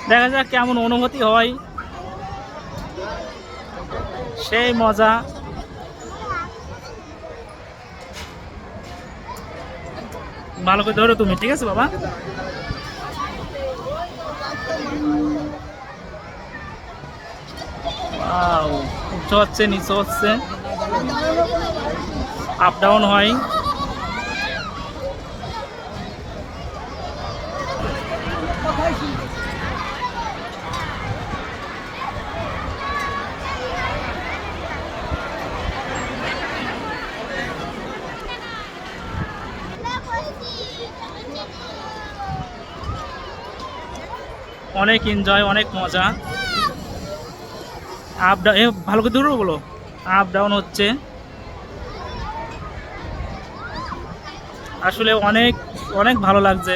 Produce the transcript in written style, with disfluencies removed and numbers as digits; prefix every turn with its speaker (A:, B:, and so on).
A: দেখা যাক কেমন অনুভূতি হয়। সেই মজা। ভালো করে ধরো তুমি, ঠিক আছে বাবা? ওয়াও, উচ্চ হচ্ছে নিচু হচ্ছে, আপ ডাউন হয়। অনেক এনজয়, অনেক মজা। আপ ডাউন, ভালো করে ধরো বলো। আপ ডাউন হচ্ছে, আসলে অনেক অনেক ভালো লাগছে।